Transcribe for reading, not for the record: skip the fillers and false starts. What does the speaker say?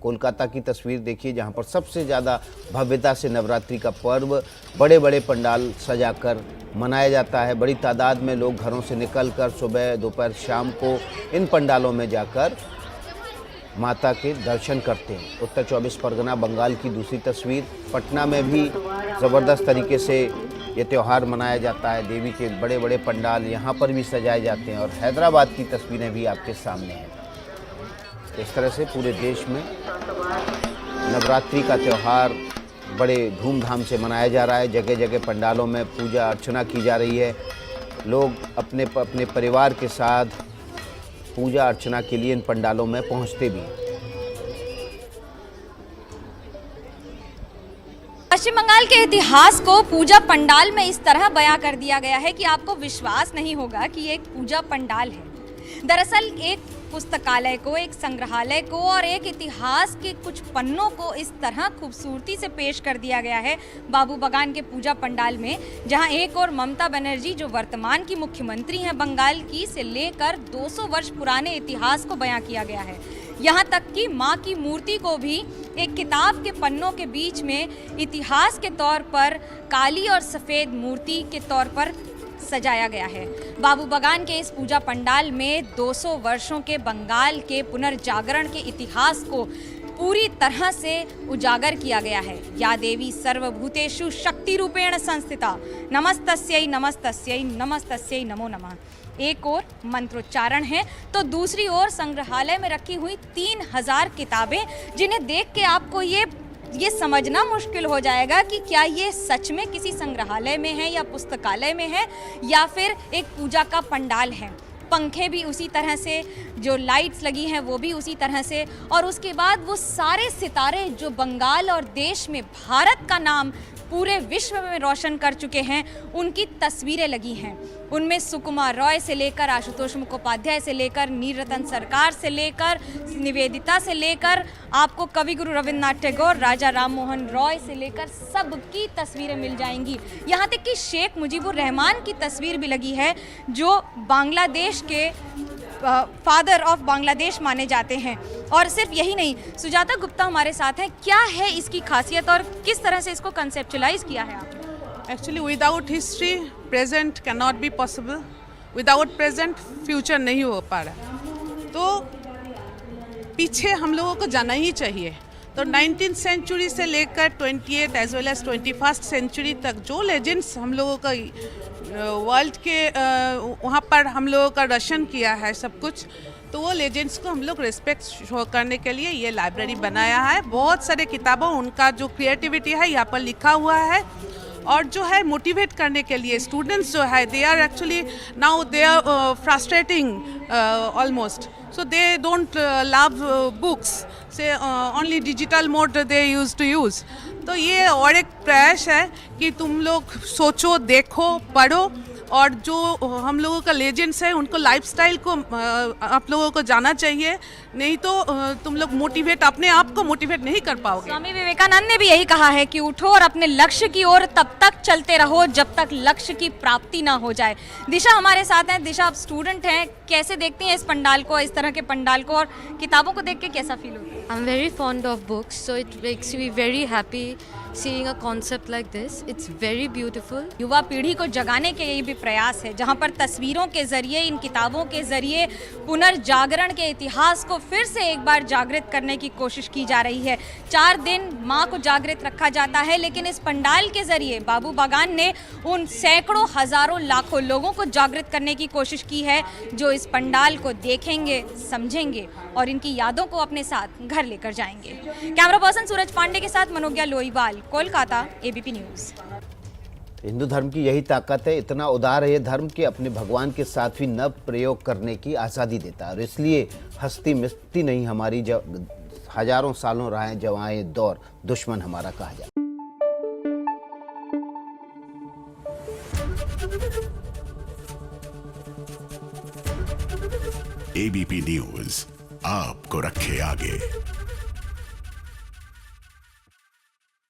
कोलकाता की तस्वीर देखिए, जहां पर सबसे ज़्यादा भव्यता से नवरात्रि का पर्व बड़े बड़े पंडाल सजाकर मनाया जाता है। बड़ी तादाद में लोग घरों से निकलकर सुबह, दोपहर, शाम को इन पंडालों में जाकर माता के दर्शन करते हैं। उत्तर 24 परगना बंगाल की दूसरी तस्वीर, पटना में भी ज़बरदस्त तरीके से ये त्यौहार मनाया जाता है। देवी के बड़े बड़े पंडाल यहाँ पर भी सजाए जाते हैं और हैदराबाद की तस्वीरें भी आपके सामने हैं। इस तरह से पूरे देश में नवरात्रि का त्यौहार बड़े धूमधाम से मनाया जा रहा है। जगह जगह पंडालों में पूजा अर्चना की जा रही है। लोग अपने अपने परिवार के साथ पूजा अर्चना के लिए इन पंडालों में पहुंचते भी हैं। पश्चिम बंगाल के इतिहास को पूजा पंडाल में इस तरह बयां कर दिया गया है कि आपको विश्वास नहीं होगा कि ये एक पूजा पंडाल है। दरअसल एक पुस्तकालय को, एक संग्रहालय को और एक इतिहास के कुछ पन्नों को इस तरह खूबसूरती से पेश कर दिया गया है बाबू बगान के पूजा पंडाल में, जहां एक और ममता बनर्जी जो वर्तमान की मुख्यमंत्री हैं बंगाल की, से लेकर 200 वर्ष पुराने इतिहास को बयां किया गया है। यहाँ तक कि माँ की मूर्ति को भी एक किताब के पन्नों के बीच में इतिहास के तौर पर काली और सफ़ेद मूर्ति के तौर पर सजाया गया है। बाबू बगान के इस पूजा पंडाल में 200 वर्षों के बंगाल के पुनर्जागरण के इतिहास को पूरी तरह से उजागर किया गया है। या देवी सर्वभूतेषु शक्ति रूपेण संस्थिता, नमस्तस्यै नमस्तस्यै नमस्तस्यै नमो नमः। एक और मंत्रोच्चारण है तो दूसरी ओर संग्रहालय में रखी हुई 3000 किताबें, जिन्हें देख के आपको ये समझना मुश्किल हो जाएगा कि क्या ये सच में किसी संग्रहालय में है या पुस्तकालय में है या फिर एक पूजा का पंडाल है। पंखे भी उसी तरह से, जो लाइट्स लगी हैं वो भी उसी तरह से, और उसके बाद वो सारे सितारे जो बंगाल और देश में भारत का नाम पूरे विश्व में रोशन कर चुके हैं, उनकी तस्वीरें लगी हैं। उनमें सुकुमार रॉय से लेकर आशुतोष मुखोपाध्याय से लेकर नीलरतन सरकार से लेकर निवेदिता से लेकर आपको कवि गुरु रविन्द्रनाथ टैगोर, राजा राम मोहन रॉय से लेकर सबकी तस्वीरें मिल जाएंगी। यहाँ तक कि शेख मुजीबुर रहमान की तस्वीर भी लगी है, जो बांग्लादेश के फादर ऑफ बांग्लादेश माने जाते हैं। और सिर्फ यही नहीं, सुजाता गुप्ता हमारे साथ हैं। क्या है इसकी खासियत और किस तरह से इसको कंसेप्चुलाइज किया है आपने? Actually without history present can not be possible, without present future नहीं हो पा रहा, तो पीछे हम लोगों को जाना ही चाहिए। तो 19th सेंचुरी से लेकर 28th as well as 21st century तक जो लेजेंड्स हम लोगों का वर्ल्ड के वहाँ पर हम लोगों का रोशन किया है सब कुछ, तो वो लेजेंड्स को हम लोग रिस्पेक्ट शो करने के लिए ये लाइब्रेरी बनाया है। बहुत सारे किताबों, उनका जो क्रिएटिविटी है यहाँ पर लिखा हुआ है, और जो है मोटिवेट करने के लिए स्टूडेंट्स जो है they are actually now they are frustrating almost, so they don't love books, say only digital mode they used to use। तो ये और एक प्रयास है कि तुम लोग सोचो, देखो, पढ़ो, और जो हम लोगों का लेजेंड्स है उनको लाइफस्टाइल को आप लोगों को जाना चाहिए, नहीं तो तुम लोग मोटिवेट, अपने आप को मोटिवेट नहीं कर पाओगे। स्वामी विवेकानंद ने भी यही कहा है कि उठो और अपने लक्ष्य की ओर तब तक चलते रहो जब तक लक्ष्य की प्राप्ति ना हो जाए। दिशा हमारे साथ हैं। दिशा, आप स्टूडेंट हैं, कैसे देखती हैं इस पंडाल को, इस तरह के पंडाल को, और किताबों को देख के कैसा फील होता है? I'm very fond of books, so it makes me very happy seeing a concept like this. It's very beautiful. युवा पीढ़ी को जगाने के यही भी प्रयास है, जहां पर तस्वीरों के जरिए, इन किताबों के जरिए पुनर्जागरण के इतिहास को फिर से एक बार जागृत करने की कोशिश की जा रही है। 4 दिन माँ को जागृत रखा जाता है, लेकिन इस पंडाल के जरिए बाबू बगान ने उन सैकड़ों, हजारों, लाखों लोगों को जागृत करने की कोशिश की है, जो इस पंडाल को देखेंगे, समझेंगे और इनकी यादों को अपने साथ घर लेकर जाएंगे। कैमरा पर्सन सूरज पांडे के साथ मनोज्ञा लोईवाल, कोलकाता, एबीपी न्यूज़। हिंदू धर्म की यही ताकत है, इतना उदार है ये धर्म कि अपने भगवान के साथ भी नव प्रयोग करने की आज़ादी देता है, और इसलिए हस्ती मिटती नहीं हमारी, हजारों सालों रहे जवाए दौर, दुश्मन हमारा कहा जाए। एबीपी न्यूज़ आपको रखे आगे।